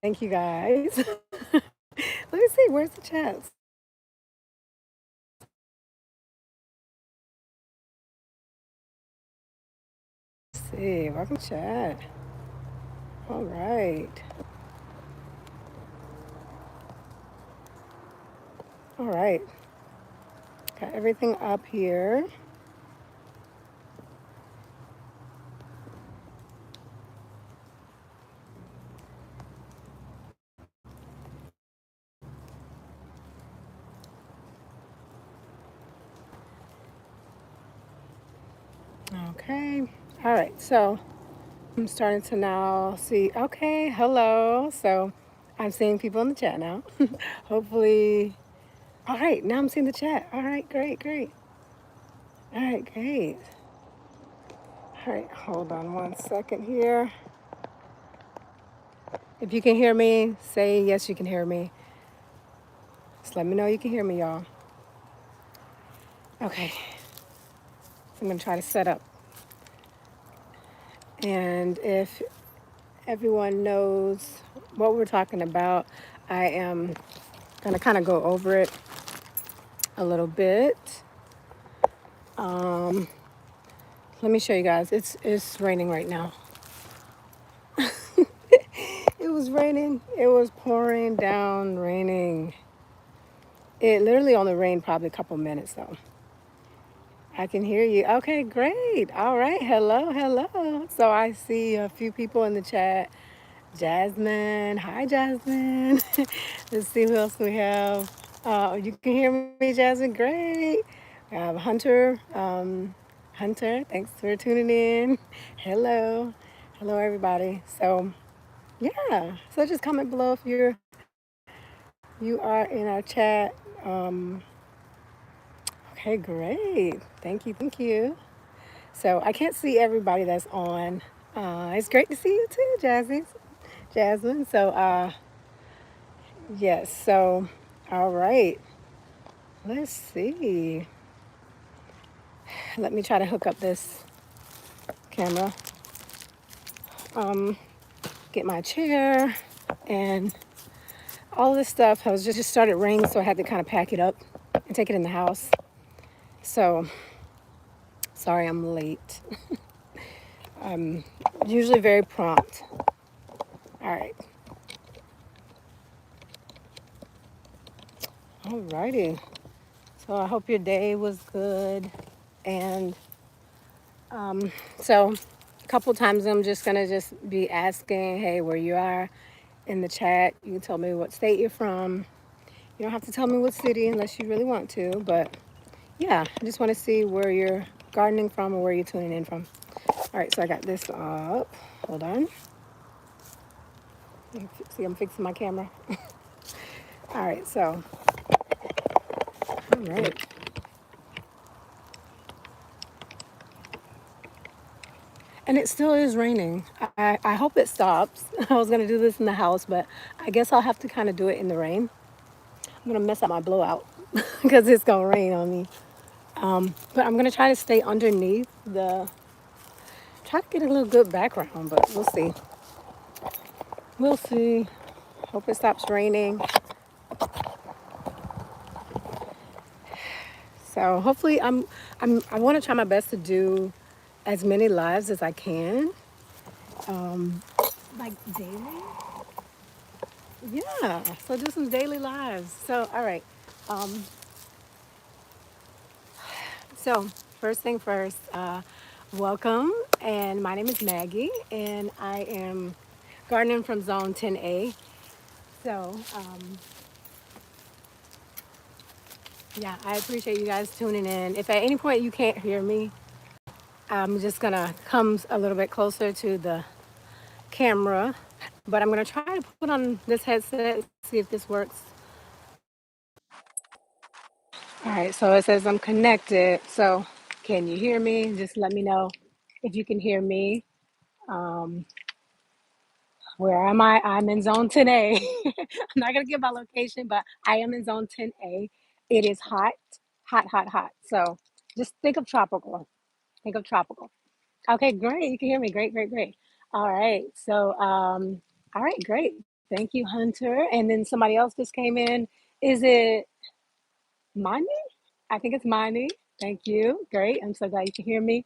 Thank you guys. Let me see, where's the chat? Let's see, welcome chat. All right. All right. Got everything up here. Okay. All right. So I'm starting to now see. Okay. Hello. So I'm seeing people in the chat now. Hopefully. All right. Now I'm seeing the chat. All right. Great. Great. All right. Great. All right. Hold on one second here. If you can hear me, say yes, you can hear me. Just let me know you can hear me, y'all. Okay. So I'm going to try to set up. And if everyone knows what we're talking about, I am going to kind of go over it a little bit. Let me show you guys. It's raining right now. It was raining. It was pouring down, raining. It literally only rained probably a couple minutes though. I can hear you. Okay, great. All right. Hello, hello. So I see a few people in the chat. Jasmine. Hi, Jasmine. Let's see who else we have. You can hear me, Jasmine. Great. We have Hunter. Hunter, thanks for tuning in. Hello. Hello, everybody. So, yeah. So just comment below if you are in our chat. Um, okay, great. Thank you. Thank you. So I can't see everybody that's on. It's great to see you too, Jasmine. Jasmine. So yes. So all right. Let's see. Let me try to hook up this camera. Um, get my chair and all this stuff. I was just started raining, so I had to kind of pack it up and take it in the house. So sorry I'm late. I'm usually very prompt. All right. All righty. So I hope your day was good. And so a couple times I'm just gonna just be asking, hey, where you are in the chat. You can tell me what state you're from. You don't have to tell me what city unless you really want to, but yeah, I just want to see where you're gardening from or where you're tuning in from. All right, so I got this up. Hold on. See, I'm fixing my camera. All right, so, all right. And it still is raining. I hope it stops. I was going to do this in the house, but I guess I'll have to kind of do it in the rain. I'm going to mess up my blowout because it's going to rain on me. But I'm going to try to stay underneath try to get a little good background, but we'll see. We'll see. Hope it stops raining. So hopefully I want to try my best to do as many lives as I can. Like daily? Yeah. So do some daily lives. So all right. Um, so first thing first, welcome. And my name is Maggie, and I am gardening from Zone 10A. So yeah, I appreciate you guys tuning in. If at any point you can't hear me, I'm just gonna come a little bit closer to the camera, but I'm gonna try to put on this headset, see if this works. All right, so it says I'm connected. So can you hear me? Just let me know if you can hear me. Um, where am I? I'm in zone 10A. I'm not gonna give my location, but I am in zone 10A. It is hot, hot, hot, hot. So just think of tropical. Think of tropical. Okay, great. You can hear me. Great, great, great. All right. So, all right, great. Thank you, Hunter. And then somebody else just came in. Is it Mani? I think it's Mani. Thank you. Great. I'm so glad you can hear me.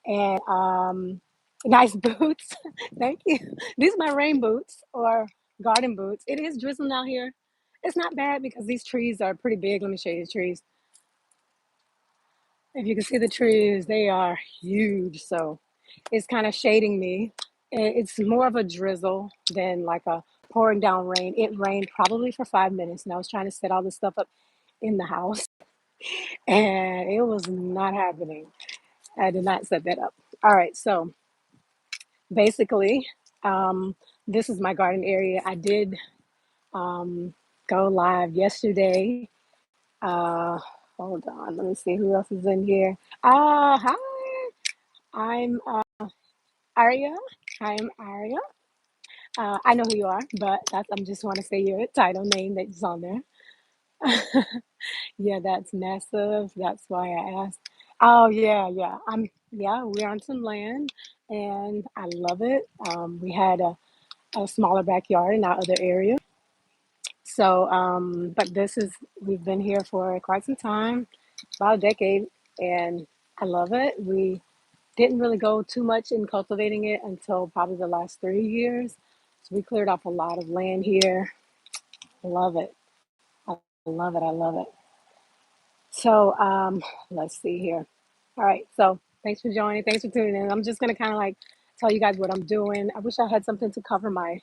And nice boots. Thank you. These are my rain boots or garden boots. It is drizzling out here. It's not bad because these trees are pretty big. Let me show you the trees. If you can see the trees, they are huge. So it's kind of shading me. It's more of a drizzle than like a pouring down rain. It rained probably for 5 minutes, and I was trying to set all this stuff up in the house, and it was not happening. I did not set that up. All right, so basically, um, this is my garden area. I did um, go live yesterday. Uh, Hold on, let me see who else is in here. Hi, I'm Aria. I'm Aria. I know who you are, but I'm just want to say your title name that's on there. Yeah, that's massive. That's why I asked. Oh yeah, yeah. Yeah, we're on some land and I love it. We had a smaller backyard in our other area. So, but we've been here for quite some time, about a decade, and I love it. We didn't really go too much in cultivating it until probably the last 3 years. So we cleared off a lot of land here. Love it. I love it. I love it. So let's see here. All right. So thanks for joining. Thanks for tuning in. I'm just gonna kind of like tell you guys what I'm doing. I wish I had something to cover my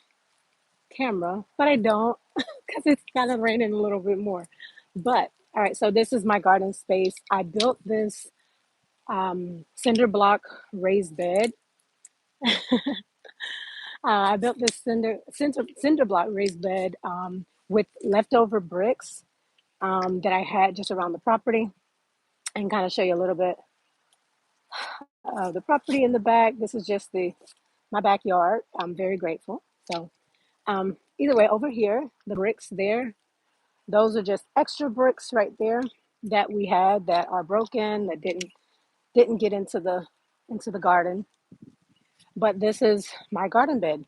camera, but I don't because it's kind of raining a little bit more. But all right. So this is my garden space. I built this cinder block raised bed. I built this cinder block raised bed with leftover bricks that I had just around the property, and kind of show you a little bit of the property in the back. This is just the my backyard. I'm very grateful. So either way, over here, the bricks there, those are just extra bricks right there that we had that are broken that didn't get into the garden. But this is my garden bed.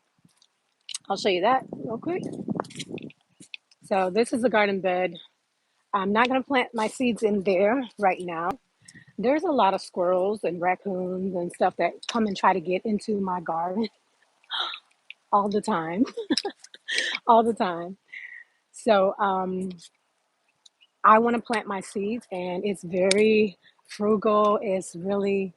I'll show you that real quick. So this is the garden bed. I'm not going to plant my seeds in there right now. There's a lot of squirrels and raccoons and stuff that come and try to get into my garden all the time, all the time. So I want to plant my seeds, and it's very frugal. It's really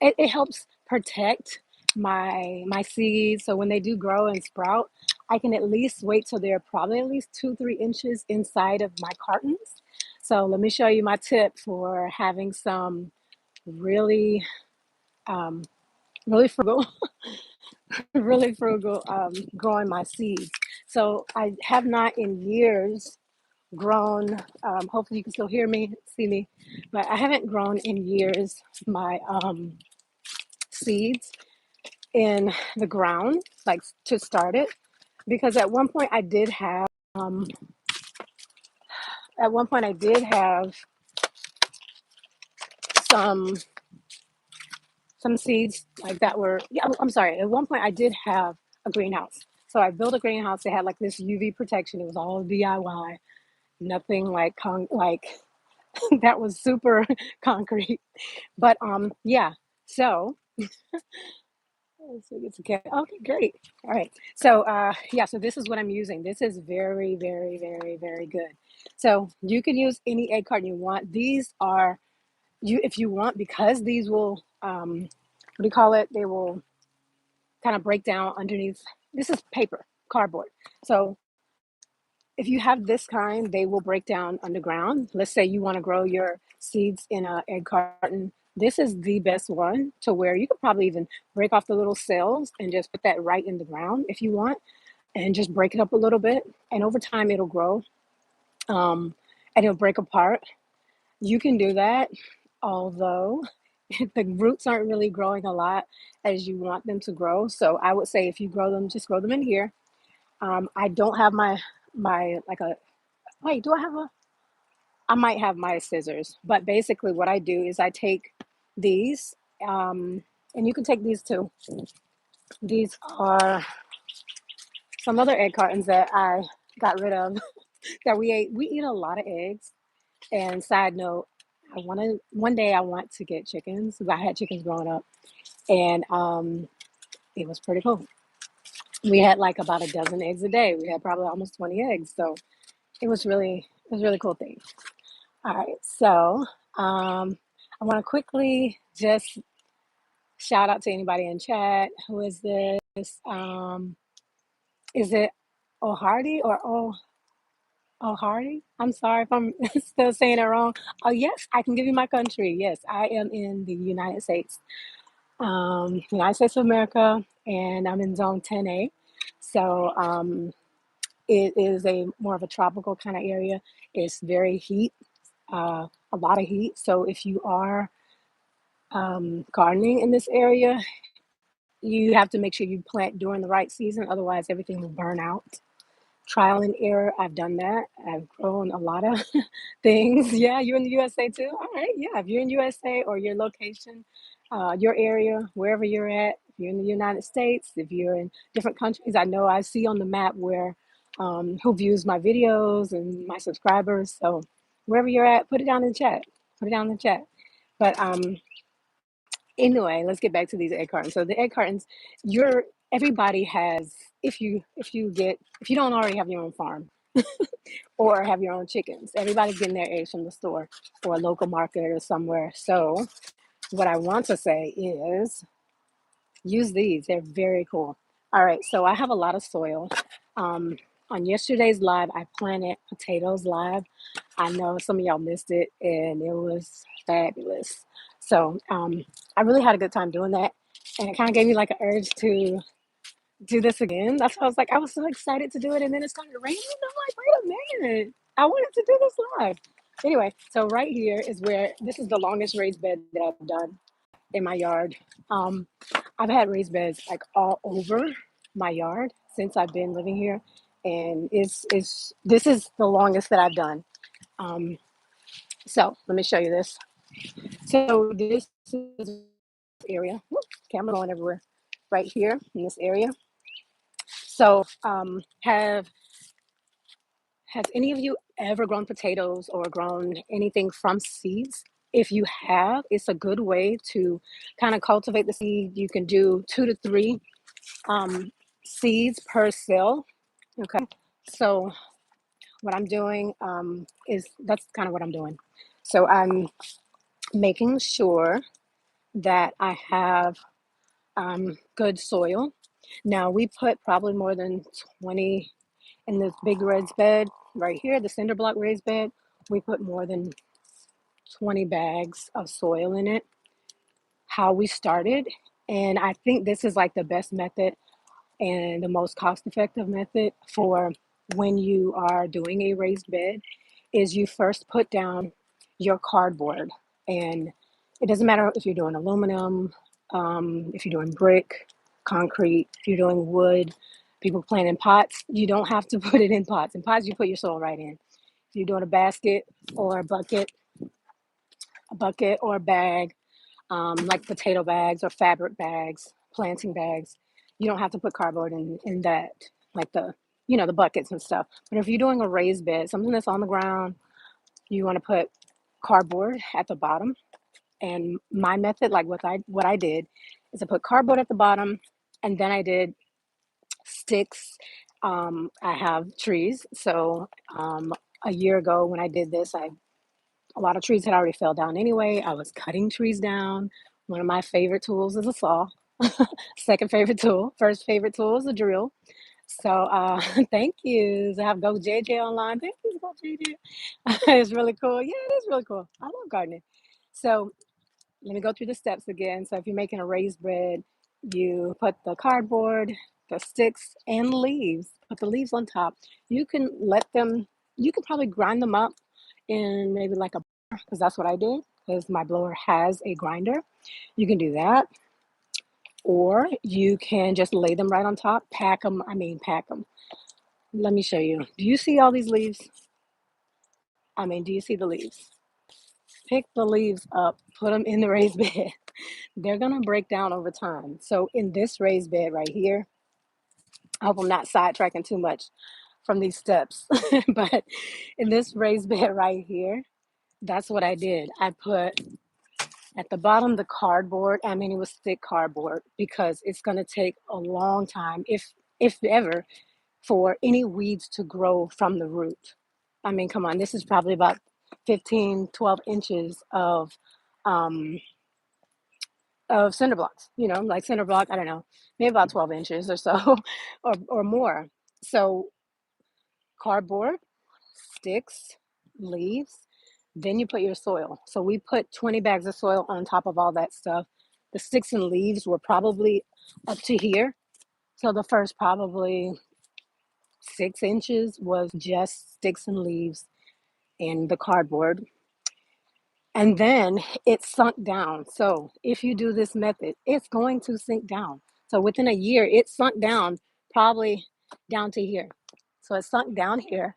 it helps protect my seeds. So when they do grow and sprout, I can at least wait till they're probably at least 2, 3 inches inside of my cartons. So let me show you my tip for having some really um, really frugal, really frugal growing my seeds. So I have not in years grown. Hopefully you can still hear me, see me, but I haven't grown in years my seeds in the ground, like to start it, because um, at one point I did have some some seeds like that were. Yeah, I'm sorry. At one point I did have a greenhouse. So I built a greenhouse. It had like this UV protection. It was all DIY. Nothing like that was super concrete. But yeah. So it's okay. Okay, great. All right. So yeah, so this is what I'm using. This is very, very, very, very good. So you can use any egg carton you want. These are you if you want, because these will what do you call it? They will kind of break down underneath. This is paper, cardboard. So if you have this kind, they will break down underground. Let's say you want to grow your seeds in an egg carton. This is the best one to where you could probably even break off the little cells and just put that right in the ground if you want, and just break it up a little bit. And over time, it'll grow um, and it'll break apart. You can do that, although the roots aren't really growing a lot as you want them to grow. So I would say if you grow them, just grow them in here. I don't have my like a wait. Do I have a? I might have my scissors, but basically what I do is I take these, and you can take these too. These are some other egg cartons that I got rid of that we ate. We eat a lot of eggs. And side note, one day I want to get chickens. I had chickens growing up, and it was pretty cool. We had like about a dozen eggs a day. We had probably almost 20 eggs. So it was really cool thing. All right. So I want to quickly just shout out to anybody in chat. Who is this? Is it O'Hardy or O'Hardy? I'm sorry if I'm still saying it wrong. Oh, yes, I can give you my country. Yes, I am in the United States, United States of America, and I'm in Zone 10A. So it is a more of a tropical kind of area. It's very heat, a lot of heat. So if you are gardening in this area, you have to make sure you plant during the right season. Otherwise, everything will burn out. Trial and error. I've done that. I've grown a lot of things. Yeah, you're in the USA too. All right. Yeah, if you're in USA or your location, your area, wherever you're at, if you're in the United States, if you're in different countries, I know I see on the map where who views my videos and my subscribers. So wherever you're at, put it down in the chat. Put it down in the chat. But anyway, let's get back to these egg cartons. So the egg cartons, you're everybody has if you don't already have your own farm or have your own chickens, everybody's getting their eggs from the store or a local market or somewhere. So what I want to say is use these. They're very cool. All right, so I have a lot of soil. Um, on yesterday's live, I planted potatoes live. I know some of y'all missed it, and it was fabulous. So I really had a good time doing that, and it kind of gave me like an urge to do this again. That's why I was so excited to do it, and then it started raining. I'm like, wait a minute, I wanted to do this live. Anyway, so right here is where this is the longest raised bed that I've done in my yard. Um, I've had raised beds like all over my yard since I've been living here, and it's this is the longest that I've done. Um, so let me show you this. So this is area. Whoop, camera going everywhere. Right here in this area. So have has any of you ever grown potatoes or grown anything from seeds? If you have, it's a good way to kind of cultivate the seed. You can do 2 to 3 um, seeds per cell. Okay. So what I'm doing is that's kind of what I'm doing. So I'm making sure that I have good soil. Now we put probably more than 20 in this big raised bed right here, the cinder block raised bed. We put more than 20 bags of soil in it. How we started, and I think this is like the best method and the most cost effective method for when you are doing a raised bed is you first put down your cardboard. And it doesn't matter if you're doing aluminum, if you're doing brick, concrete, if you're doing wood, people plant in pots, you don't have to put it in pots. In pots, you put your soil right in. If you're doing a basket or a bucket or a bag, like potato bags or fabric bags, planting bags. You don't have to put cardboard in that, like the buckets and stuff. But if you're doing a raised bed, something that's on the ground, you want to put cardboard at the bottom. And my method, like what I did, is I put cardboard at the bottom, and then I did sticks. I have trees, so a year ago when I did this, a lot of trees had already fell down anyway. I was cutting trees down. One of my favorite tools is a saw. Second favorite tool. First favorite tool is a drill. So thank you. I have Go JJ online. Thank you, Go JJ. It's really cool. Yeah, it is really cool. I love gardening. So let me go through the steps again. So if you're making a raised bed, you put the cardboard, the sticks, and leaves. Put the leaves on top. You can let them. You can probably grind them up in maybe like a, because that's what I did, because my blower has a grinder. You can do that, or you can just lay them right on top. Pack them. I mean, pack them. Let me show you. Do you see all these leaves? I mean, do you see the leaves? Pick the leaves up. Put them in the raised bed. They're gonna break down over time. So in this raised bed right here, I hope I'm not sidetracking too much from these steps. But in this raised bed right here, that's what I did. I put at the bottom the cardboard. I mean, it was thick cardboard because it's going to take a long time, if ever, for any weeds to grow from the root. I mean, come on, this is probably about 15, 12 inches um, of cinder blocks, like cinder block, I don't know, maybe about 12 inches or so, or more. So cardboard, sticks, leaves, then you put your soil. So we put 20 bags of soil on top of all that stuff. The sticks and leaves were probably up to here. So the first probably 6 inches was just sticks and leaves and the cardboard. And then it sunk down. So if you do this method, it's going to sink down. So within a year, it sunk down probably down to here. So it sunk down here.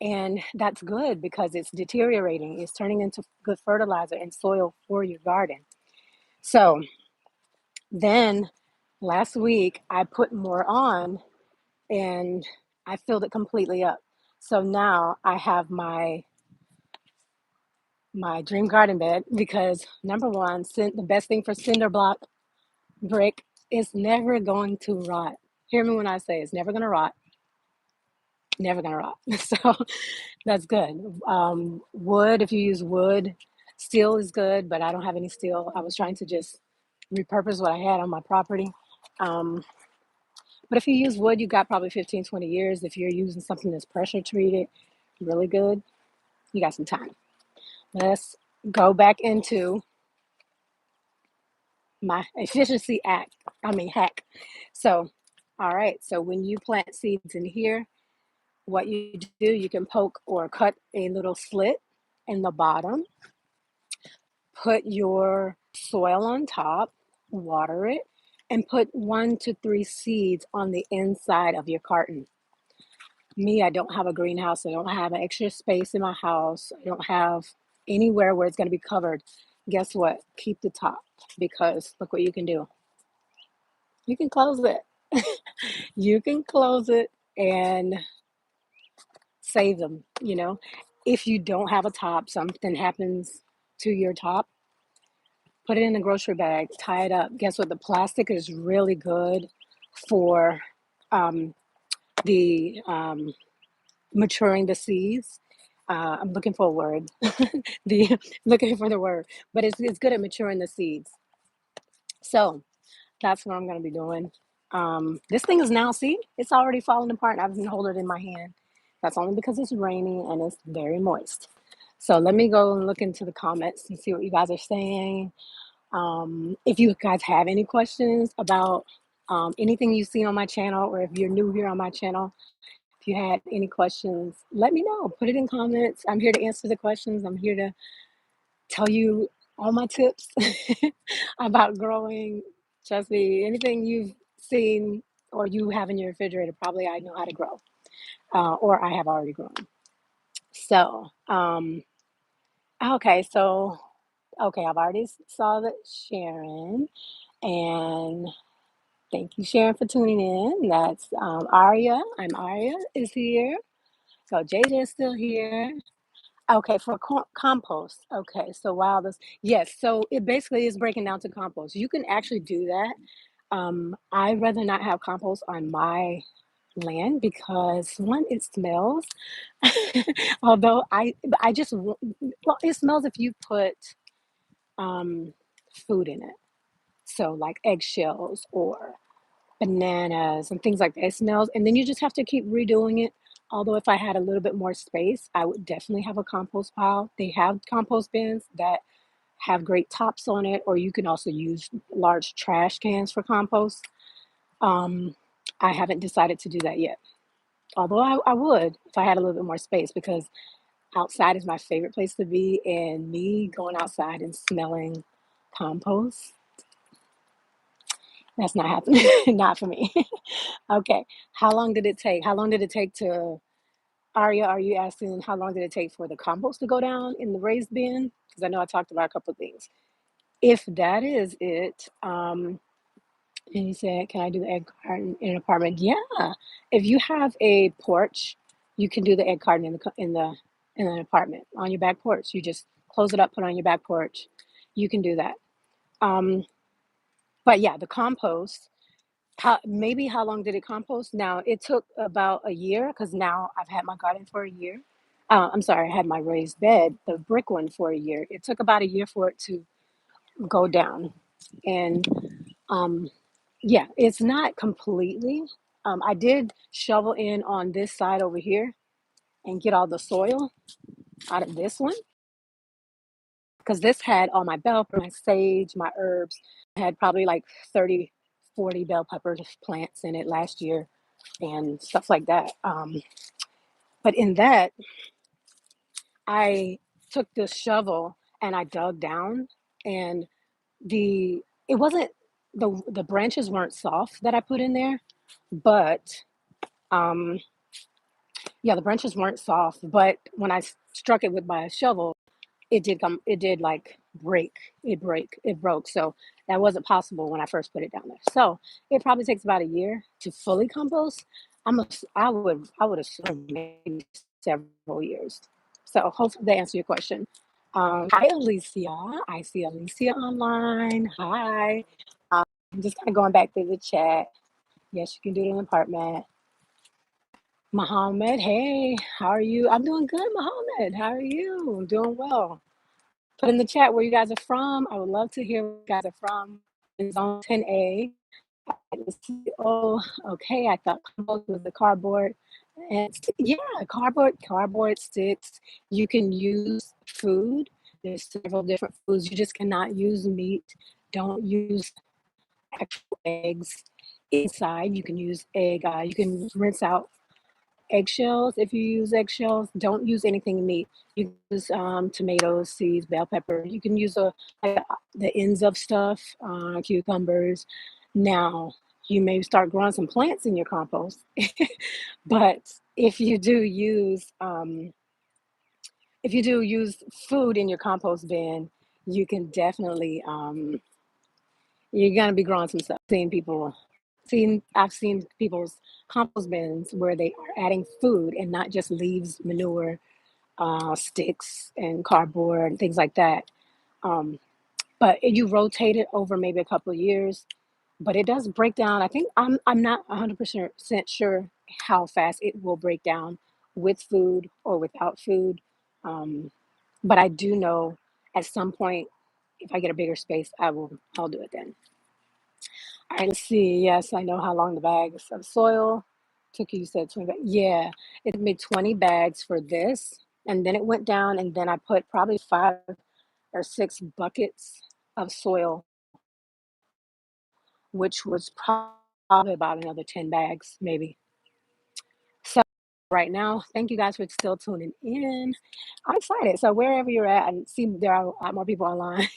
And that's good because it's deteriorating. It's turning into good fertilizer and soil for your garden. So then last week, I put more on and I filled it completely up. So now I have my dream garden bed because number one, the best thing for cinder block brick is never going to rot. Hear me when I say it's never going to rot. Never going to rot. So that's good. Wood, if you use wood, steel is good, but I don't have any steel. I was trying to just repurpose what I had on my property. Um, but if you use wood, you got probably 15, 20 years. If you're using something that's pressure treated really good, you got some time. Let's go back into my efficiency hack. So, all right. So when you plant seeds in here, what you do, you can poke or cut a little slit in the bottom, put your soil on top, water it, and put 1 to 3 seeds on the inside of your carton. Me, I don't have a greenhouse. I don't have an extra space in my house. I don't have anywhere where it's going to be covered. Guess what? Keep the top because look what you can do. You can close it. You can close it and save them, If you don't have a top, something happens to your top, put it in a grocery bag, tie it up. Guess what? The plastic is really good for um, the maturing the seeds. I'm looking for a word. the Looking for the word, but it's good at maturing the seeds. So that's what I'm going to be doing. This thing is now, see, it's already falling apart. I've been holding it in my hand. That's only because it's raining and it's very moist. So let me go and look into the comments and see what you guys are saying. If you guys have any questions about anything you see on my channel, or if you're new here on my channel, if you had any questions, let me know. Put it in comments. I'm here to answer the questions. I'm here to tell you all my tips about growing. Trust me, anything you've seen or you have in your refrigerator, probably I know how to grow, or I have already grown. So, okay, I've already saw that Sharon, and thank you, Sharon, for tuning in. That's Aria. Aria is here. So JJ is still here. Okay, for compost. Okay, so wow, yes, so it basically is breaking down to compost. You can actually do that. I'd rather not have compost on my land because one, it smells. Although I just, well, it smells if you put um, food in it. So like eggshells or bananas and things like that. It smells, and then you just have to keep redoing it. Although if I had a little bit more space, I would definitely have a compost pile. They have compost bins that have great tops on it, or you can also use large trash cans for compost. Um, I haven't decided to do that yet. Although I would if I had a little bit more space because outside is my favorite place to be, and me going outside and smelling compost, that's not happening. Not for me. Okay. How long did it take? How long did it take to, Aria, are you asking how long did it take for the compost to go down in the raised bin? Because I know I talked about a couple of things. If that is it, And he said, "Can I do the egg carton in an apartment?" Yeah, if you have a porch, you can do the egg carton in an apartment on your back porch. You just close it up, put it on your back porch. You can do that. Um, but yeah, the compost. How long did it compost? Now it took about a year because now I've had my garden for a year. I'm sorry, I had my raised bed, the brick one, for a year. It took about a year for it to go down, and um, yeah, it's not completely. I did shovel in on this side over here and get all the soil out of this one because this had all my bell pepper, my sage, my herbs. I had probably like 30, 40 bell pepper plants in it last year and stuff like that. But in that, I took this shovel and I dug down, and the it wasn't the branches weren't soft that I put in there, but um, yeah, the branches weren't soft. But when I struck it with my shovel, it did like it broke. So that wasn't possible when I first put it down there. So it probably takes about a year to fully compost. I would assume maybe several years. So hopefully that answers your question. Hi Alicia, I see Alicia online. Hi. I'm just kind of going back to the chat. Yes, you can do it in an apartment. Mohammed, hey, how are you? I'm doing good, Mohammed. How are you? I'm doing well. Put in the chat where you guys are from. I would love to hear where you guys are from. In Zone 10A. Oh, okay. I thought compost was the cardboard. And yeah, cardboard sticks. You can use food. There's several different foods. You just cannot use meat. Don't use actual eggs inside. You can use egg. You can rinse out eggshells. If you use eggshells, don't use anything meat. You can use tomatoes, seeds, bell pepper. You can use like, the ends of stuff, cucumbers. Now, you may start growing some plants in your compost, but if you do use food in your compost bin, you can definitely you're gonna be growing some stuff. I've seen people's compost bins where they are adding food and not just leaves, manure, sticks, and cardboard and things like that. Um, but you rotate it over maybe a couple of years, but it does break down. I think I'm not 100% sure how fast it will break down with food or without food. Um, but I do know at some point, if I get a bigger space, I'll do it then. All right, let's see. Yes, I know how long the bags of soil took you. You said 20 bags. Yeah, it took me 20 bags for this. And then it went down, and then I put probably 5 or 6 buckets of soil, which was probably about another 10 bags, maybe. So right now, thank you guys for still tuning in. I'm excited. So wherever you're at, I see there are a lot more people online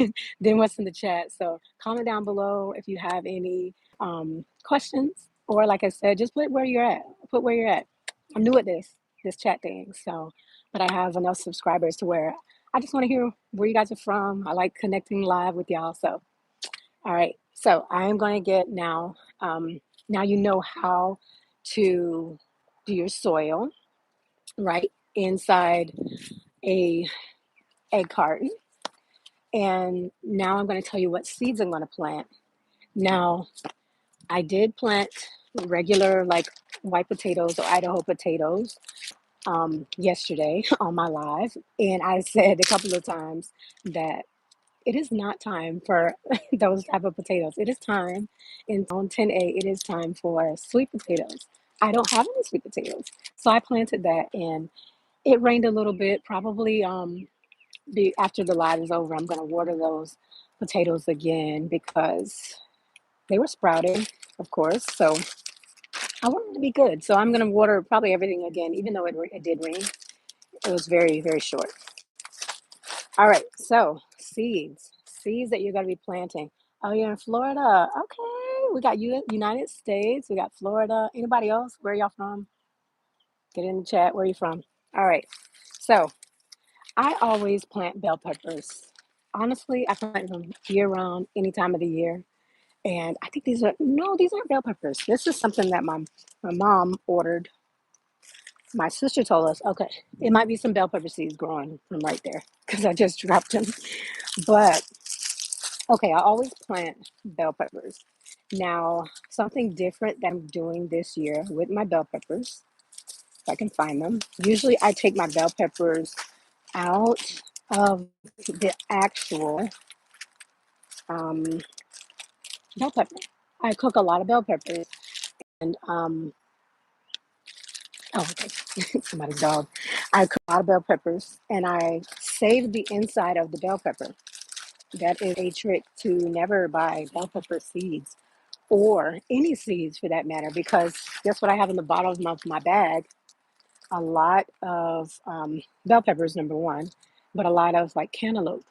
than what's in the chat. So comment down below if you have any questions, or like I said, just put where you're at. Put where you're at. I'm new at this chat thing, so but I have enough subscribers to where I just want to hear where you guys are from. I like connecting live with y'all. So all right. So I am going to get now. Now you know how to do your soil right inside a egg carton. And now I'm going to tell you what seeds I'm going to plant. Now, I did plant regular, like white potatoes or Idaho potatoes yesterday on my live. And I said a couple of times that it is not time for those type of potatoes. It is time in zone 10A, it is time for sweet potatoes. I don't have any sweet potatoes. So I planted that, and it rained a little bit, probably after the live is over, I'm going to water those potatoes again because they were sprouting, of course. So I want them to be good. So I'm going to water probably everything again, even though it did rain. It was very, very short. All right. So seeds that you're going to be planting. Oh, you're in Florida. Okay. We got United States. We got Florida. Anybody else? Where y'all from? Get in the chat. Where are you from? All right. So I always plant bell peppers. Honestly, I plant them year round, any time of the year. And I think these are, no, these aren't bell peppers. This is something that my mom ordered. My sister told us, okay, it might be some bell pepper seeds growing from right there because I just dropped them. But okay, I always plant bell peppers. Now, something different that I'm doing this year with my bell peppers, if I can find them. Usually I take my bell peppers out of the actual um, bell pepper. I cook a lot of bell peppers and oh, okay, somebody's dog. I cook a lot of bell peppers and I save the inside of the bell pepper. That is a trick to never buy bell pepper seeds or any seeds for that matter, because guess what I have in the bottom of my bag? A lot of bell peppers, number one, but a lot of like cantaloupe.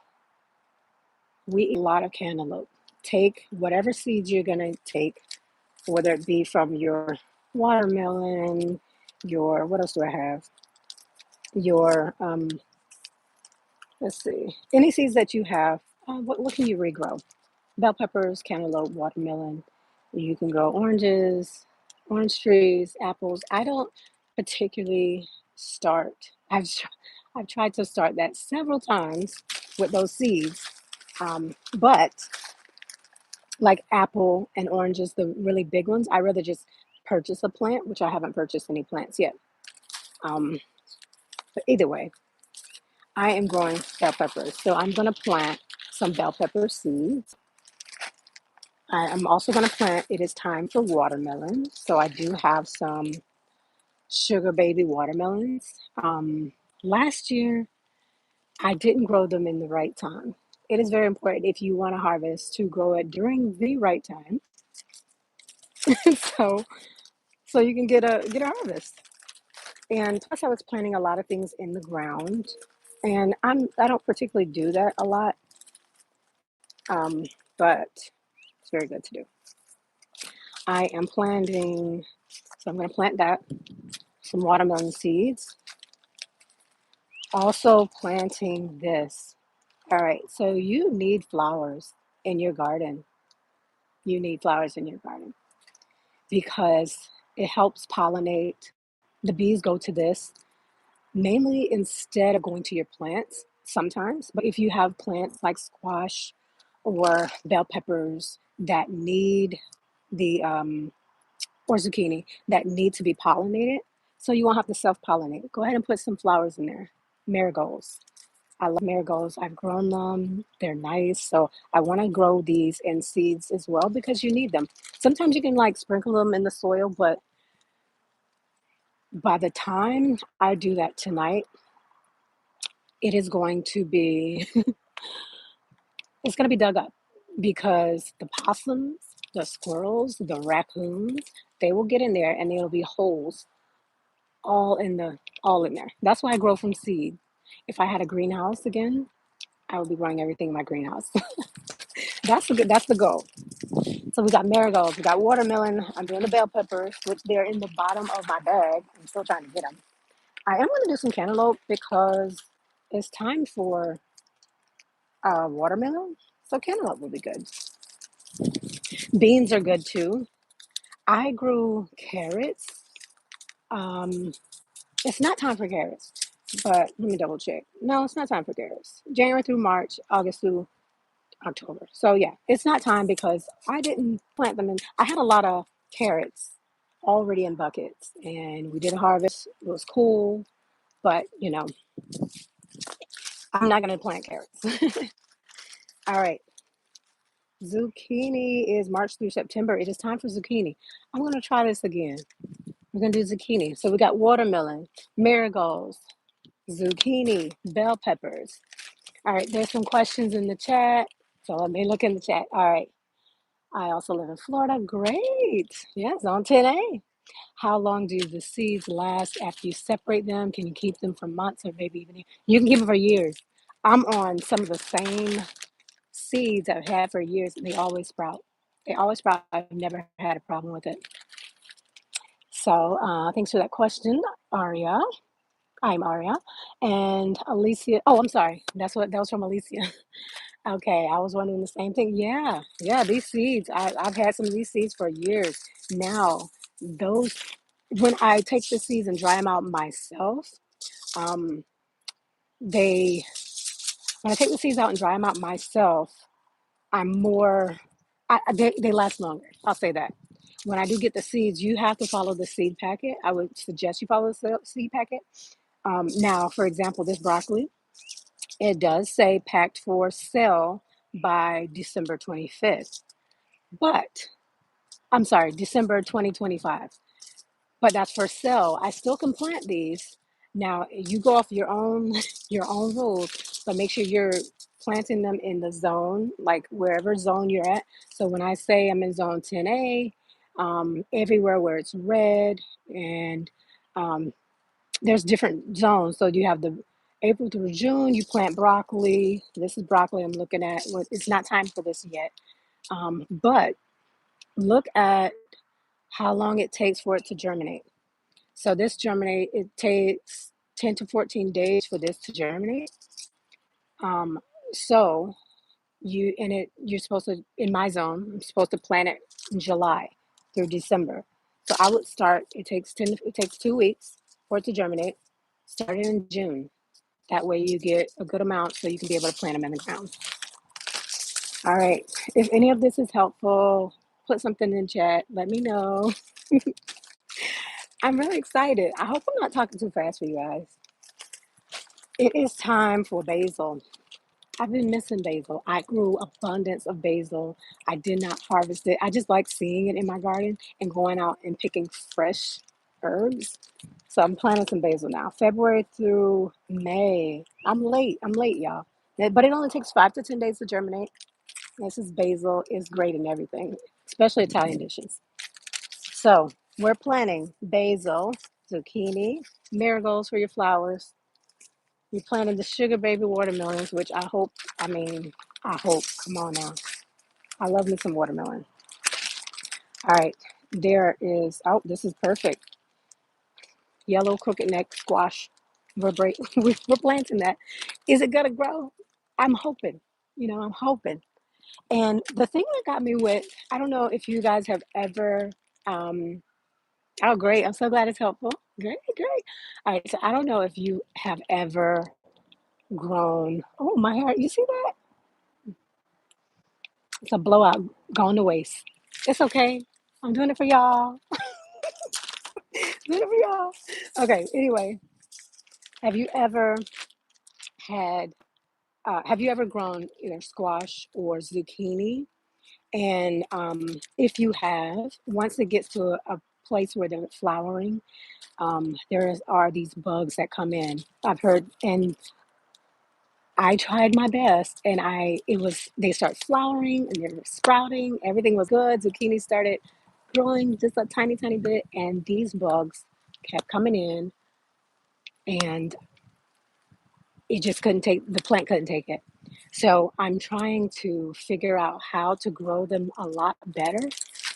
We eat a lot of cantaloupe. Take whatever seeds you're going to take, whether it be from your watermelon, your, what else do I have? Your, let's see, any seeds that you have, what can you regrow? Bell peppers, cantaloupe, watermelon. You can grow oranges, orange trees, apples. I don't particularly start. I've tried to start that several times with those seeds, but like apple and oranges, the really big ones, I rather just purchase a plant, which I haven't purchased any plants yet. Um, but either way, I am growing bell peppers, so I'm gonna plant some bell pepper seeds. I am also going to plant, it is time for watermelon. So I do have some sugar baby watermelons. Last year, I didn't grow them in the right time. It is very important if you want to harvest to grow it during the right time. so so you can get a harvest. And plus I was planting a lot of things in the ground. And I don't particularly do that a lot. Um, but it's very good to do. I am planting, so I'm going to plant that, some watermelon seeds. Also planting this. All right, so you need flowers in your garden. You need flowers in your garden because it helps pollinate. The bees go to this mainly instead of going to your plants sometimes. But if you have plants like squash or bell peppers that need the or zucchini that need to be pollinated, so you won't have to self-pollinate. Go ahead and put some flowers in there. Marigolds. I love marigolds. I've grown them. They're nice. So I want to grow these in seeds as well because you need them. Sometimes you can like sprinkle them in the soil, but by the time I do that tonight, it is going to be it's going to be dug up because the possums, the squirrels, the raccoons, they will get in there and there'll be holes all in there. That's why I grow from seed. If I had a greenhouse again, I would be growing everything in my greenhouse. That's the goal. So we got marigolds, we got watermelon. I'm doing the bell peppers, which they're in the bottom of my bag. I'm still trying to get them. I am going to do some cantaloupe because it's time for watermelon. So cantaloupe will be good. Beans are good too. I grew carrots. Um, it's not time for carrots, but let me double check. No, it's not time for carrots. January through March, August through October. So yeah, it's not time because I didn't plant them in. I had a lot of carrots already in buckets, and we did a harvest. It was cool, but I'm not gonna plant carrots. All right, zucchini is March through September. It is time for zucchini. I'm gonna try this again. We're gonna do zucchini. So we got watermelon, marigolds, zucchini, bell peppers. All right, there's some questions in the chat. So let me look in the chat. All right. I also live in Florida. Great. Yes, on 10A. How long do the seeds last after you separate them? Can you keep them for months or maybe even you can keep them for years? I'm on some of the same seeds I've had for years and they always sprout. They always sprout. I've never had a problem with it. So thanks for that question, Aria. I'm Aria. And Alicia. Oh, I'm sorry. That was from Alicia. Okay, I was wondering the same thing. Yeah, yeah, these seeds, I've had some of these seeds for years. Now, those, when I take the seeds and dry them out myself, um, they, when I take the seeds out and dry them out myself, I'm more, they last longer. I'll say that. When I do get the seeds, you have to follow the seed packet. I would suggest you follow the seed packet. Now, for example, this broccoli, it does say packed for sale by December 25th. But I'm sorry, December 2025. But that's for sale. I still can plant these. Now you go off your own your own rules, but make sure you're planting them in the zone, like wherever zone you're at. So when I say I'm in zone 10A, everywhere where it's red and um, there's different zones. So you have the April through June, you plant broccoli. This is broccoli I'm looking at. Well, it's not time for this yet. But look at how long it takes for it to germinate. So this germinate, it takes 10 to 14 days for this to germinate. Um, so you're supposed to, in my zone, I'm supposed to plant it in July through December. So I would start, it takes 2 weeks for it to germinate. Start it in June. That way you get a good amount so you can be able to plant them in the ground. All right. If any of this is helpful, put something in chat. Let me know. I'm really excited. I hope I'm not talking too fast for you guys. It is time for basil. I've been missing basil. I grew abundance of basil. I did not harvest it. I just like seeing it in my garden and going out and picking fresh herbs. So I'm planting some basil now. February through May. I'm late. I'm late, y'all. But it only takes 5 to 10 days to germinate. This is basil. It's great in everything, especially Italian dishes. So we're planting basil, zucchini, marigolds for your flowers. You're planting the sugar baby watermelons, which I hope. Come on now. I love me some watermelon. All right. There is, oh, this is perfect. Yellow crooked neck squash. We're planting that. Is it going to grow? I'm hoping. I'm hoping. And the thing that got me with, I don't know if you guys have ever, um, oh, great. I'm so glad it's helpful. Great, great. All right. So I don't know if you have ever grown, oh, my heart. You see that? It's a blowout going to waste. It's okay. I'm doing it for y'all. Doing it for y'all. Okay. Anyway, have you ever had? Have you ever grown either squash or zucchini? And if you have, once it gets to a place where they're flowering, are these bugs that come in. I've heard, and I tried my best, and they start flowering and they're sprouting. Everything was good. Zucchini started growing just a tiny, tiny bit, and these bugs kept coming in, and the plant couldn't take it. So I'm trying to figure out how to grow them a lot better,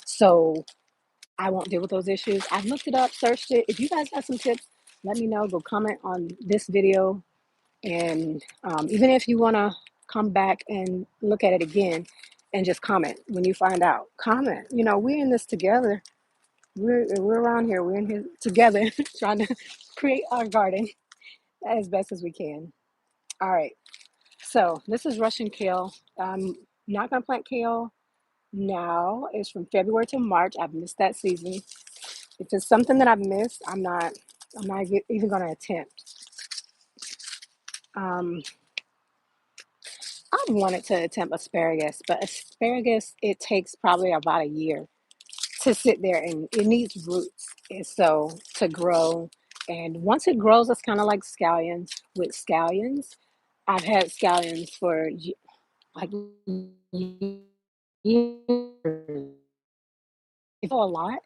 so I won't deal with those issues. I've looked it up, searched it. If you guys have some tips, let me know. Go comment on this video. And even if you want to come back and look at it again and just comment when you find out, comment. We're in this together. We're around here. We're in here together trying to create our garden as best as we can. All right. So this is Russian kale. I'm not going to plant kale now. It's from February to March. I've missed that season. If it's something that I've missed, I'm not even going to attempt. Um, I wanted to attempt asparagus, but asparagus, it takes probably about a year to sit there, and it needs roots. And so to grow. And once it grows, it's kind of like scallions. With scallions, I've had scallions for like years. They grow a lot.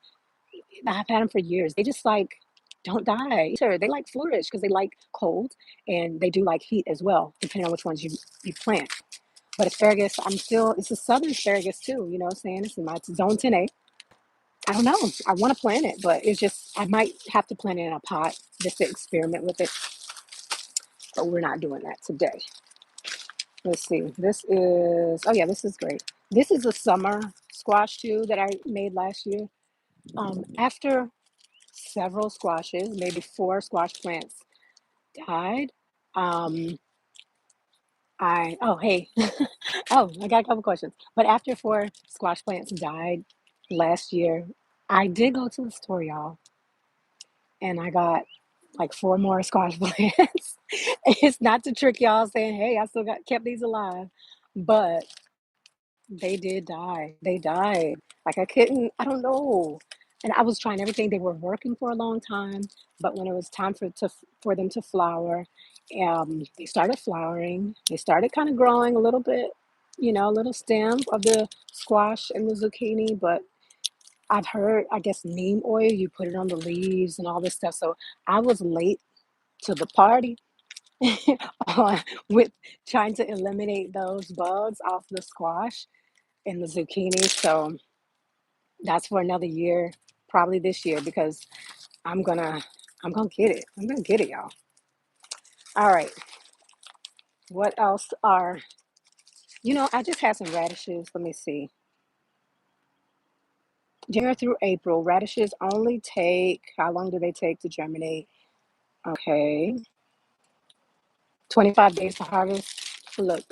I've had them for years. They just like don't die. Sure, they like flourish because they like cold and they do like heat as well, depending on which ones you plant. But asparagus, it's a southern asparagus too, you know what I'm saying? It's in my zone 10A. I don't know. I want to plant it, but it's just, I might have to plant it in a pot just to experiment with it. But we're not doing that today. Let's see. This is, oh yeah, this is great. This is a summer squash too that I made last year. After several squashes, maybe four squash plants died. Um, oh, hey, oh, I got a couple questions. But after four squash plants died last year, I did go to the store, y'all, and I got like four more squash plants. It's not to trick y'all saying, hey, I still got kept these alive, but they did die. They died. Like I couldn't, I don't know. And I was trying everything. They were working for a long time, but when it was time for them to flower, they started flowering. They started kind of growing a little bit, a little stem of the squash and the zucchini. But I've heard, I guess, neem oil, you put it on the leaves and all this stuff. So I was late to the party with trying to eliminate those bugs off the squash and the zucchini. So that's for another year, probably this year, because I'm gonna I'm gonna get it. I'm gonna get it, y'all. All right. What else are I just had some radishes. Let me see. January through April, radishes only take how long do they take to germinate? Okay. 25 days to harvest. Look,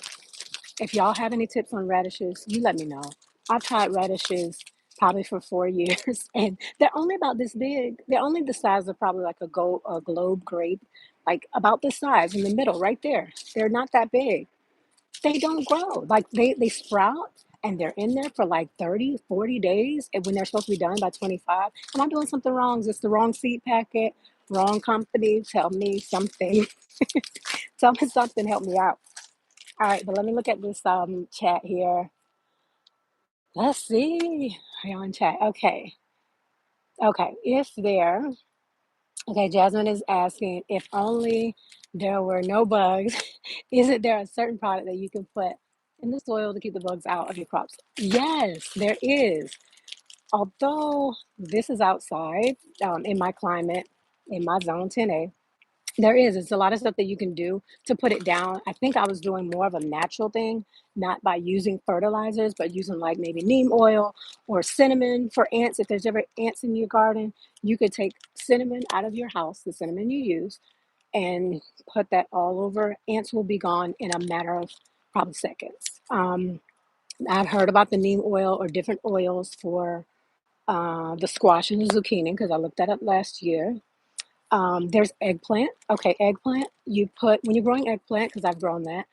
if y'all have any tips on radishes, you let me know. I've tried radishes probably for 4 years, and they're only about this big. They're only the size of probably like a globe grape, like about this size in the middle, right there. They're not that big. They don't grow. Like they sprout and they're in there for like 30, 40 days, and when they're supposed to be done by 25. Am I doing something wrong? Is this the wrong seed packet? Wrong company? Tell me something. Tell me something. Help me out. All right, but let me look at this chat here. Let's see. Are you on chat? Okay. Okay. Okay, Jasmine is asking if only there were no bugs, isn't there a certain product that you can put in the soil to keep the bugs out of your crops? Yes, there is. Although this is outside, in my climate, in my zone 10A, there is. It's a lot of stuff that you can do to put it down. I think I was doing more of a natural thing, not by using fertilizers, but using like maybe neem oil or cinnamon for ants. If there's ever ants in your garden, you could take cinnamon out of your house, the cinnamon you use, and put that all over. Ants will be gone in a matter of probably seconds. I've heard about the neem oil or different oils for the squash and the zucchini because I looked that up last year. There's eggplant. Okay, eggplant. You put when you're growing eggplant, because I've grown that,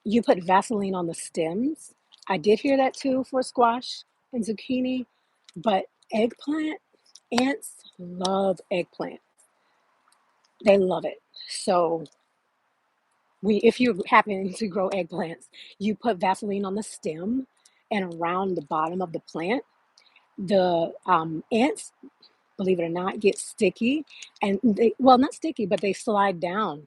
you put Vaseline on the stems. I did hear that too for squash and zucchini, but eggplant, ants love eggplant. They love it. So if you happen to grow eggplants, you put Vaseline on the stem and around the bottom of the plant. The ants, believe it or not, get sticky and well, not sticky, but they slide down.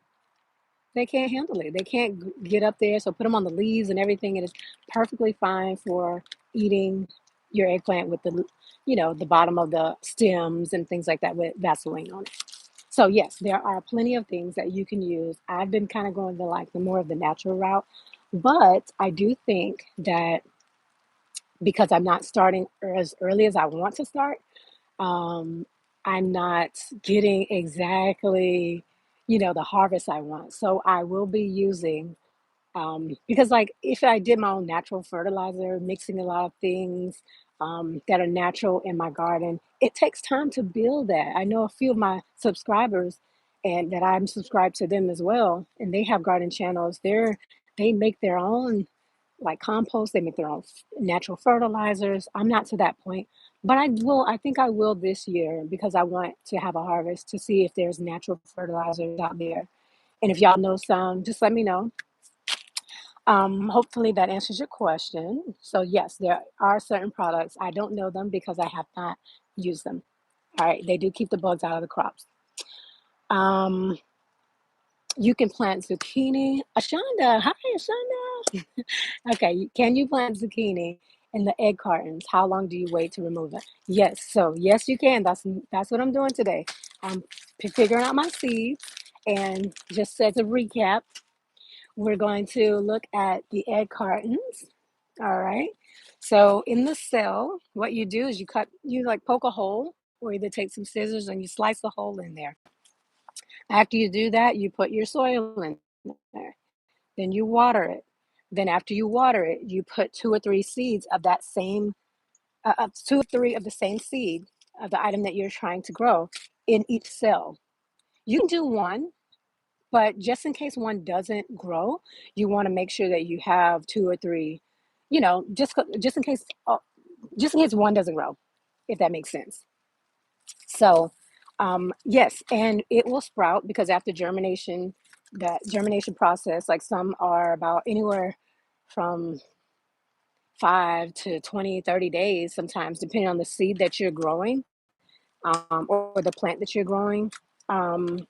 They can't handle it. They can't get up there. So put them on the leaves and everything, and it's perfectly fine for eating your eggplant with the bottom of the stems and things like that with Vaseline on it. So yes, there are plenty of things that you can use. I've been kind of going the more of the natural route, but I do think that because I'm not starting as early as I want to start, um, I'm not getting exactly, the harvest I want. So I will be using, because like if I did my own natural fertilizer, mixing a lot of things that are natural in my garden, it takes time to build that. I know a few of my subscribers and that I'm subscribed to them as well, and they have garden channels. They make their own like compost, they make their own natural fertilizers. I'm not to that point, but I think I will this year because I want to have a harvest to see if there's natural fertilizers out there. And if y'all know some, just let me know. Hopefully that answers your question. So yes, there are certain products. I don't know them because I have not used them. All right, they do keep the bugs out of the crops. Um, you can plant zucchini. Ashonda, hi Ashonda. Okay, can you plant zucchini in the egg cartons? How long do you wait to remove it? Yes, so yes, you can. That's what I'm doing today. I'm figuring out my seeds, and just as a recap, We're going to look at the egg cartons. All right. So in the cell, what you do is you like poke a hole, or either take some scissors and you slice the hole in there. After you do that, you put your soil in there. Then you water it. Then after you water it, you put two or three seeds of that same, two or three of the same seed of the item that you're trying to grow in each cell. You can do one, but just in case one doesn't grow, you want to make sure that you have two or three, just in case, just in case one doesn't grow, if that makes sense. So, yes, and it will sprout because after germination, that germination process, like some are about anywhere from 5 to 20, 30 days, sometimes, depending on the seed that you're growing, or the plant that you're growing. Um,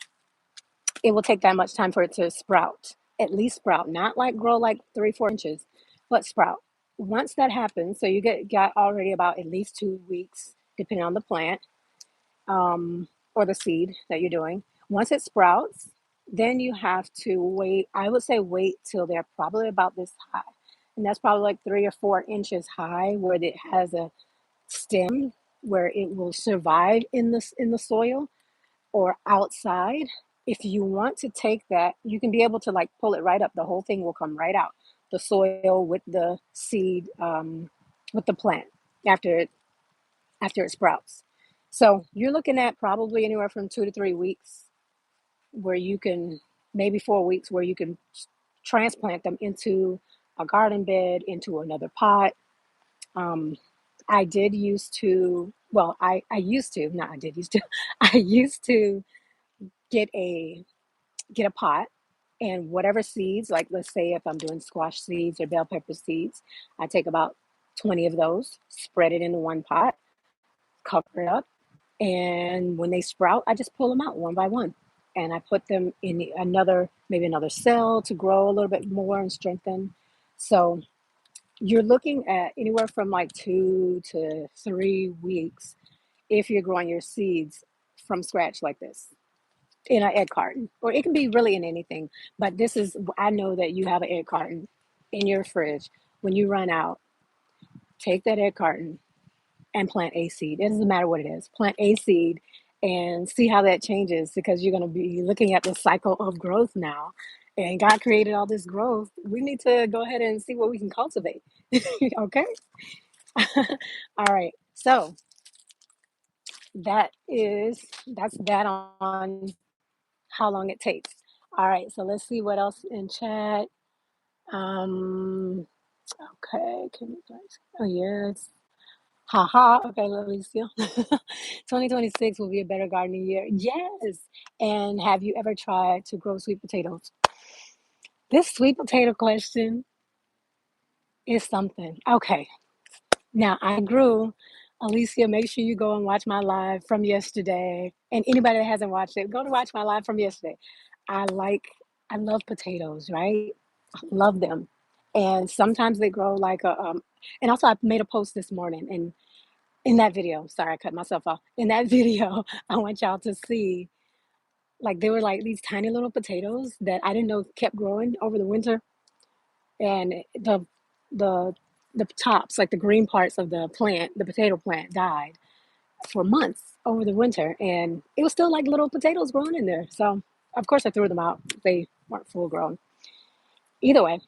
it will take that much time for it to sprout, at least sprout, not like grow like 3, 4 inches, but sprout. Once that happens, so you got already about at least 2 weeks, depending on the plant, or the seed that you're doing. Once it sprouts, then you have to wait. I would say wait till they're probably about this high. And that's probably like 3 or 4 inches high, where it has a stem where it will survive in the soil or outside. If you want to take that, you can be able to like pull it right up. The whole thing will come right out. The soil with the seed, with the plant after it sprouts. So you're looking at probably anywhere from 2 to 3 weeks, where you can, maybe 4 weeks, where you can transplant them into a garden bed, into another pot. Um, I did used to, well, I used to, not I did used to, I used to get a pot, and whatever seeds, like let's say if I'm doing squash seeds or bell pepper seeds, I take about 20 of those, spread it into one pot, cover it up, and when they sprout, I just pull them out one by one, and I put them in maybe another cell to grow a little bit more and strengthen. So you're looking at anywhere from like 2 to 3 weeks if you're growing your seeds from scratch like this in an egg carton, or it can be really in anything. But this is, I know that you have an egg carton in your fridge. When you run out, take that egg carton and plant a seed. It doesn't matter what it is. Plant a seed and see how that changes, because you're going to be looking at the cycle of growth now. And God created all this growth. We need to go ahead and see what we can cultivate. Okay? All right. So that's that on how long it takes. All right. So let's see what else in chat. Um, okay. Can you guys? Oh, yes. Haha. Okay, Alicia. 2026 will be a better gardening year. Yes. And have you ever tried to grow sweet potatoes? This sweet potato question is something. Okay. Now I grew, Alicia, make sure you go and watch my live from yesterday. And anybody that hasn't watched it, go to watch my live from yesterday. I like, I love potatoes, right? I love them. And sometimes they grow like and also I made a post this morning, and in that video, sorry, I cut myself off. In that video, I want y'all to see, like, they were like these tiny little potatoes that I didn't know kept growing over the winter. And the the tops, like the green parts of the plant, the potato plant, died for months over the winter, and it was still like little potatoes growing in there. So of course I threw them out. They weren't full grown. Either way,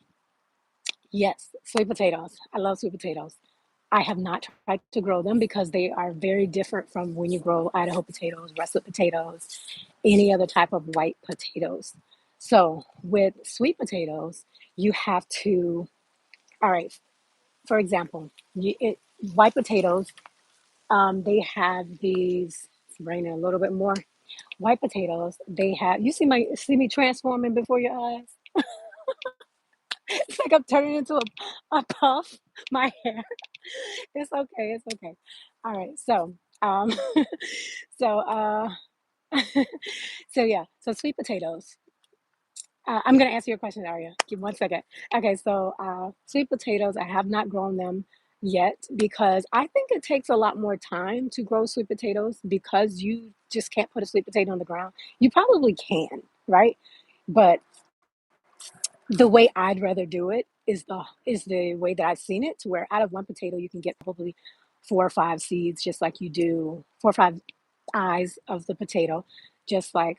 yes, sweet potatoes. I love sweet potatoes. I have not tried to grow them because they are very different from when you grow Idaho potatoes, russet potatoes, any other type of white potatoes. So with sweet potatoes, you have to, all right, for example, white potatoes, they have these, it's raining a little bit more. White potatoes, they have, you see me transforming before your eyes? It's like I'm turning into a puff, my hair. It's okay, it's okay. All right, so, so, so yeah, so sweet potatoes. I'm going to answer your question, Aria. Give 1 second. Okay, so sweet potatoes, I have not grown them yet because I think it takes a lot more time to grow sweet potatoes, because you just can't put a sweet potato on the ground. You probably can, right? But The way I'd rather do it is the way that I've seen it, to where out of one potato you can get probably 4 or 5 seeds, just like you do 4 or 5 eyes of the potato, just like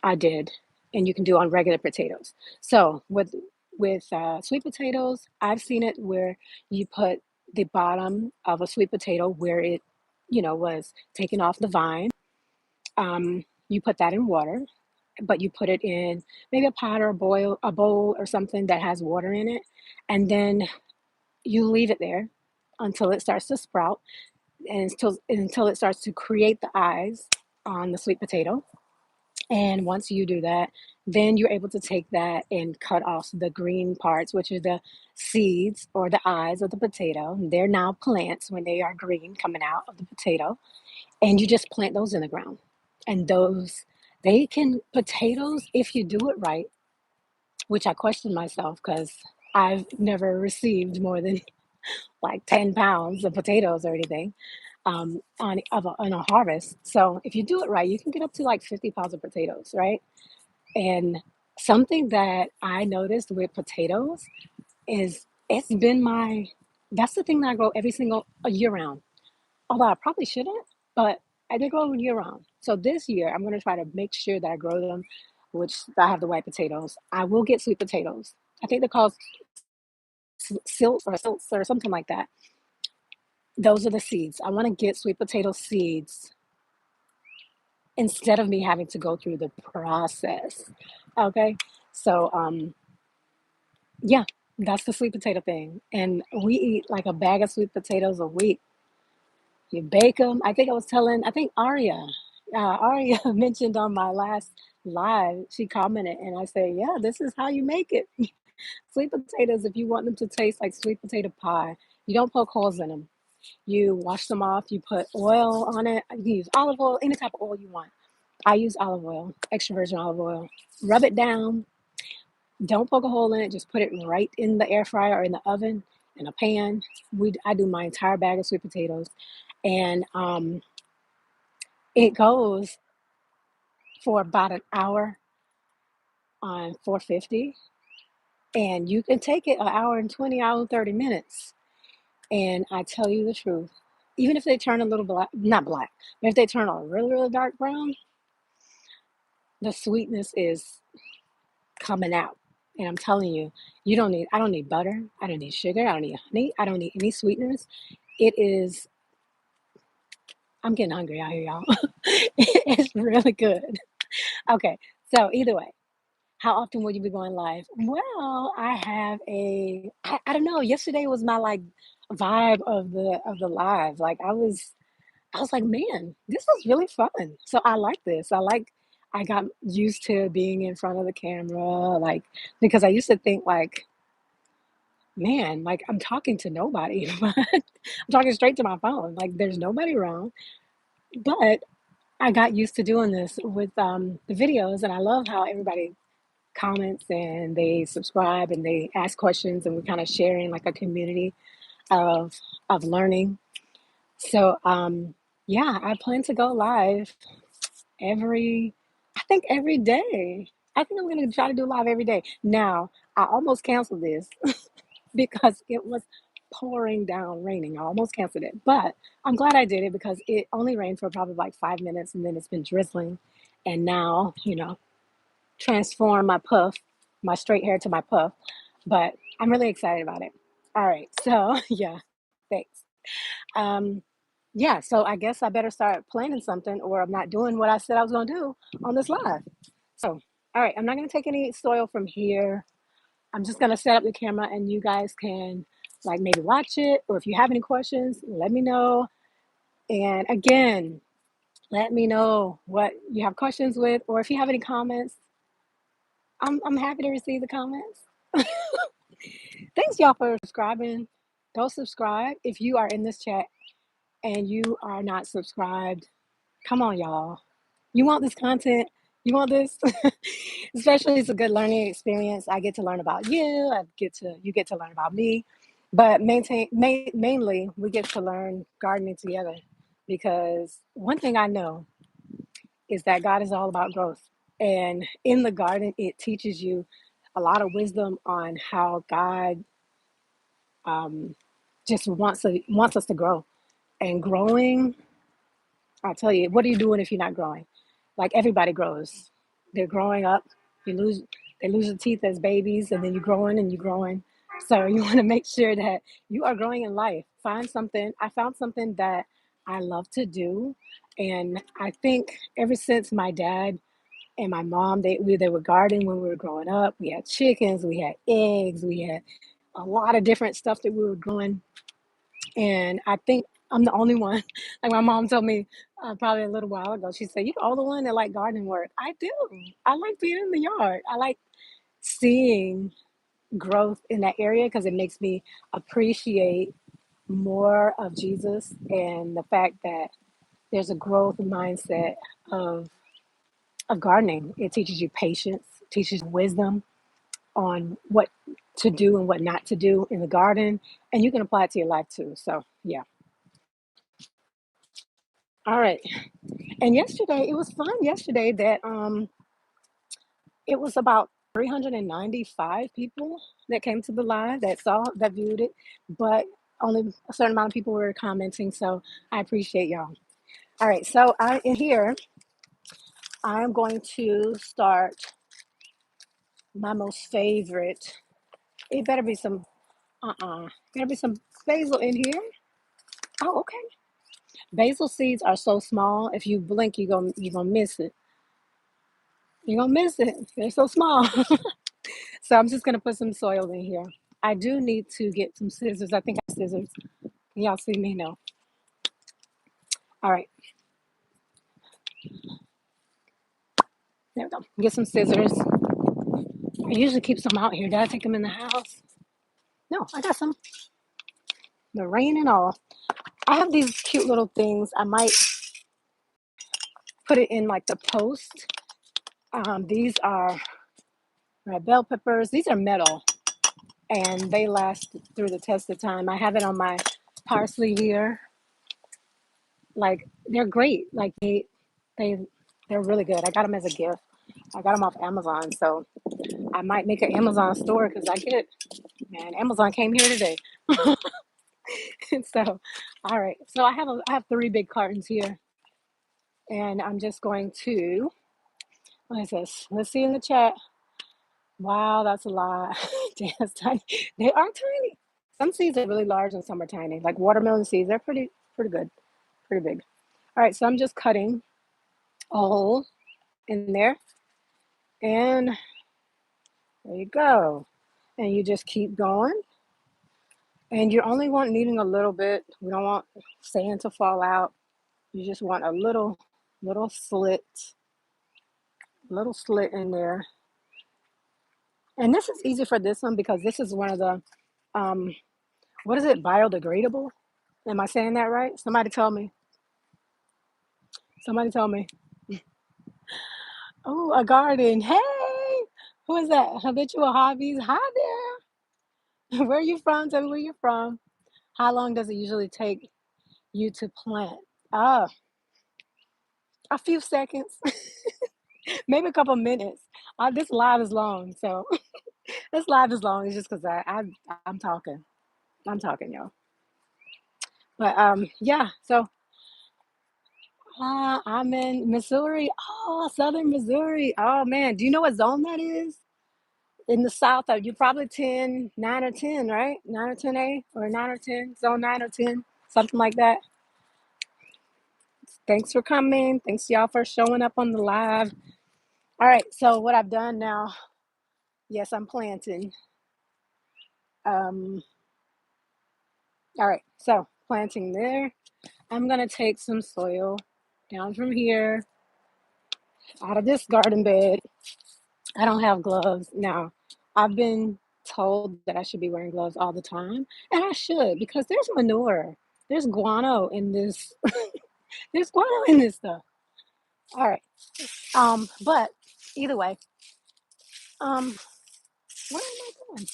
I did, and you can do on regular potatoes. So with sweet potatoes, I've seen it where you put the bottom of a sweet potato where it, was taken off the vine. You put that in water, but you put it in maybe a pot or a bowl or something that has water in it, and then you leave it there until it starts to sprout, and until it starts to create the eyes on the sweet potato. And once you do that, then you're able to take that and cut off the green parts, which are the seeds or the eyes of the potato. They're now plants when they are green coming out of the potato. And you just plant those in the ground. And potatoes, if you do it right, which I question myself because I've never received more than like 10 pounds of potatoes or anything on a harvest. So if you do it right, you can get up to like 50 pounds of potatoes, right? And something that I noticed with potatoes is that's the thing that I grow every single a year round. Although I probably shouldn't, but I did grow them year round. So this year I'm going to try to make sure that I grow them, which I have the white potatoes. I will get sweet potatoes. I think they're called silts or something like that. Those are the seeds. I want to get sweet potato seeds instead of me having to go through the process. Okay. So, yeah, that's the sweet potato thing. And we eat like a bag of sweet potatoes a week. You bake them. I think Aria mentioned on my last live, she commented, and I said, yeah, this is how you make it. Sweet potatoes, if you want them to taste like sweet potato pie, you don't poke holes in them. You wash them off, you put oil on it. You can use olive oil, any type of oil you want. I use olive oil, extra virgin olive oil. Rub it down. Don't poke a hole in it. Just put it right in the air fryer or in the oven in a pan. I do my entire bag of sweet potatoes, and it goes for about an hour on 450, and you can take it an hour and 20, hour and 30 minutes. And I tell you the truth, even if they turn a little black, not black, but if they turn a really, really dark brown, the sweetness is coming out. And I'm telling you, I don't need butter. I don't need sugar. I don't need honey. I don't need any sweeteners. It is, I'm getting hungry out here, y'all. It's really good. Okay. So either way, how often will you be going live? Well, I don't know. Yesterday was my like vibe of the live. Like I was like, man, this was really fun. So I like this. I got used to being in front of the camera, like, because I used to think like, man, like I'm talking to nobody, but I'm talking straight to my phone. Like there's nobody around. But I got used to doing this with the videos, and I love how everybody comments and they subscribe and they ask questions, and we're kind of sharing like a community of learning. So yeah, I plan to go live every I think every day. I think I'm gonna try to do live every day. Now, I almost canceled this because it was pouring down raining. I almost canceled it. But I'm glad I did it because it only rained for probably like 5 minutes, and then it's been drizzling. And now, transform my straight hair to my puff. But I'm really excited about it. All right. So yeah, thanks. Um, yeah, so I guess I better start planning something, or I'm not doing what I said I was going to do on this live. So, all right, I'm not going to take any soil from here. I'm just going to set up the camera, and you guys can like maybe watch it, or if you have any questions, let me know. And again, let me know what you have questions with, or if you have any comments. I'm happy to receive the comments. Thanks, y'all, for subscribing. Go subscribe if you are in this chat and you are not subscribed. Come on, y'all. You want this content? You want this? Especially, it's a good learning experience. I get to learn about you. You get to learn about me. But mainly, we get to learn gardening together, because one thing I know is that God is all about growth. And in the garden, it teaches you a lot of wisdom on how God um, just wants us to grow. And growing, I'll tell you, what are you doing if you're not growing? Like everybody grows. They're growing up. You lose, they lose their teeth as babies, and then you're growing and you're growing. So you want to make sure that you are growing in life. Find something. I found something that I love to do, and I think ever since my dad and my mom, they were gardening when we were growing up. We had chickens, we had eggs, we had a lot of different stuff that we were growing. And I think I'm the only one. Like my mom told me probably a little while ago, she said, "You're the only one that like gardening work." I do. I like being in the yard. I like seeing growth in that area because it makes me appreciate more of Jesus and the fact that there's a growth mindset of of gardening. It teaches you patience, teaches wisdom on what to do and what not to do in the garden, and you can apply it to your life too. So yeah. All right. And yesterday, it was fun yesterday that it was about 395 people that came to the live that viewed it, but only a certain amount of people were commenting, so I appreciate y'all. All right, so I in here I'm going to start my most favorite. It better be some better be some basil in here. Oh, okay. Basil seeds are so small. If you blink, you're gonna miss it. You're gonna miss it. They're so small. So I'm just gonna put some soil in here. I do need to get some scissors. I think I have scissors. Can y'all see me? No. All right. There we go. Get some scissors. I usually keep some out here. Did I take them in the house? No, I got some. The rain and all. I have these cute little things. I might put it in like the post. These are red bell peppers. These are metal and they last through the test of time. I have it on my parsley here. Like they're great. Like they they're really good. I got them as a gift. I got them off Amazon, so I might make an Amazon store because I get, man, Amazon came here today. So, all right. So I have three big cartons here, and I'm just going to. What is this? Let's see in the chat. Wow, that's a lot. Damn, that's tiny. They are tiny. Some seeds are really large and some are tiny. Like watermelon seeds, they're pretty good, pretty big. All right, so I'm just cutting a hole in there, and there you go. And you just keep going. And you only want needing a little bit. We don't want sand to fall out. You just want a little slit, little slit in there. And this is easy for this one because this is one of the, um, what is it, biodegradable? Am I saying that right? Somebody tell me. Somebody tell me. Oh, a garden. Hey, who is that? Habitual Hobbies. Hi there. Where are you from? Tell me where you're from. How long does it usually take you to plant? Oh, a few seconds, maybe a couple minutes. This live is long, so this live is long. It's just because I'm talking. I'm talking, y'all. But yeah. So I'm in Missouri. Oh, Southern Missouri. Oh man, do you know what zone that is? In the South, you probably 9 or 10, right? 9 or 10A or 9 or 10, zone 9 or 10, something like that. Thanks for coming. Thanks y'all for showing up on the live. All right, so what I've done now, yes, I'm planting. Um, all right, so planting there. I'm gonna take some soil down from here out of this garden bed. I don't have gloves now. I've been told that I should be wearing gloves all the time, and I should because there's manure. There's guano in this. There's guano in this stuff. All right. But either way, um, what am I doing?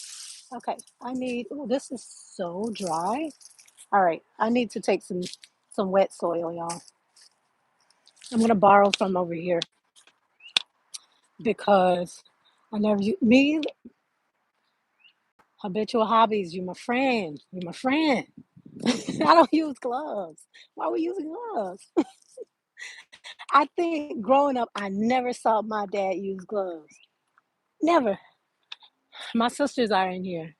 Okay, I need. Oh, this is so dry. All right, I need to take some wet soil, y'all. I'm gonna borrow from over here because I never use me habitual hobbies. You my friend. You my friend. I don't use gloves. Why are we using gloves? I think growing up, I never saw my dad use gloves. Never. My sisters are in here.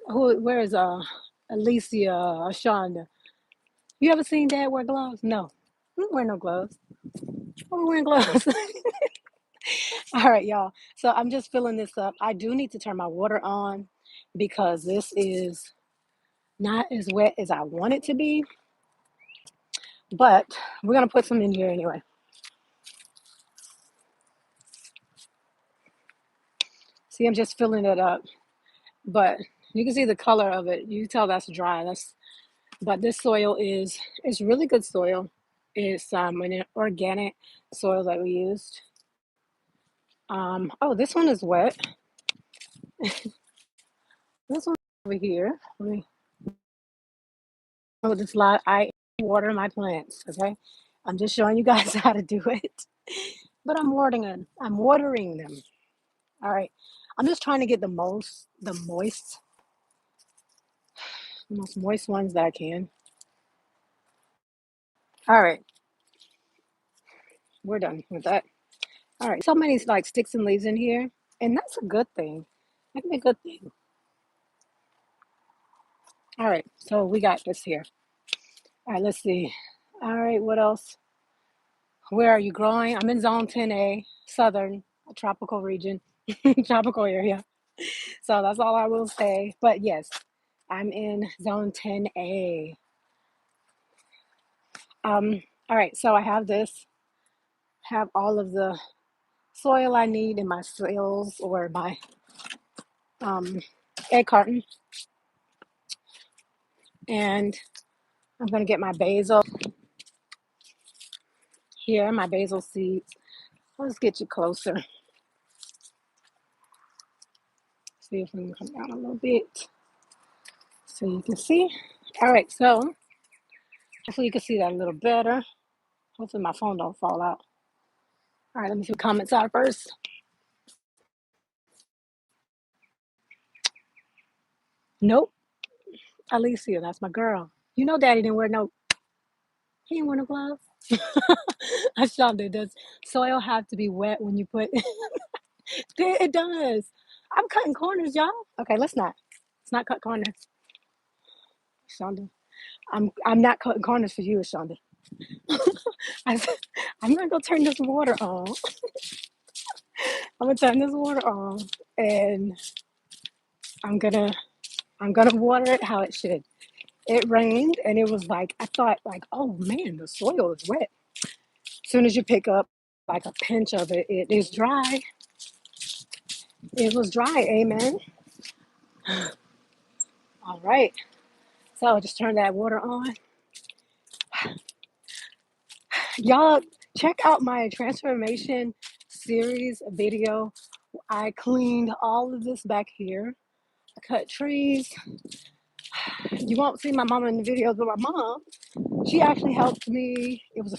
Where is Alicia or Shonda? You ever seen dad wear gloves? No. We don't wear no gloves. Why are we wearing gloves? All right, y'all. So I'm just filling this up. I do need to turn my water on because this is not as wet as I want it to be, but we're gonna put some in here anyway. See, I'm just filling it up, but you can see the color of it. You can tell that's dry. But this soil is it's really good soil. It's an organic soil that we used. Oh, this one is wet. This one over here. This lot I water my plants. Okay, I'm just showing you guys how to do it. But I'm watering them. I'm watering them. All right. I'm just trying to get the most moist ones that I can. All right, we're done with that. All right, so many like sticks and leaves in here, and that's a good thing. That can be a good thing. All right, so we got this here. All right, let's see. All right, what else? Where are you growing? I'm in zone 10A, southern, a tropical region, tropical area. So that's all I will say. But yes, I'm in zone 10A. All right, so I have have all of the soil I need in my soils or my um, egg carton. And I'm going to get my basil here, my basil seeds. Let's get you closer. See if we can come down a little bit so you can see. All right, so hopefully you can see that a little better. Hopefully my phone don't fall out. All right, let me see what comments are first. Nope, Alicia, that's my girl. You know Daddy didn't wear he didn't wear no gloves. I sure did. Does soil have to be wet when you put it does. I'm cutting corners, y'all. Okay, let's not cut corners. Shonda. I'm not cutting corners for you, Shonda. I said, I'm gonna go turn this water on. I'm gonna turn this water on and I'm gonna I'm gonna water it how it should. It rained and it was like I thought like, oh man, the soil is wet. As soon as you pick up like a pinch of it, it is dry. It was dry, amen. All right. So I just turned that water on. Y'all check out my transformation series video. I cleaned all of this back here. I cut trees. You won't see my mom in the videos, but my mom, she actually helped me. It was a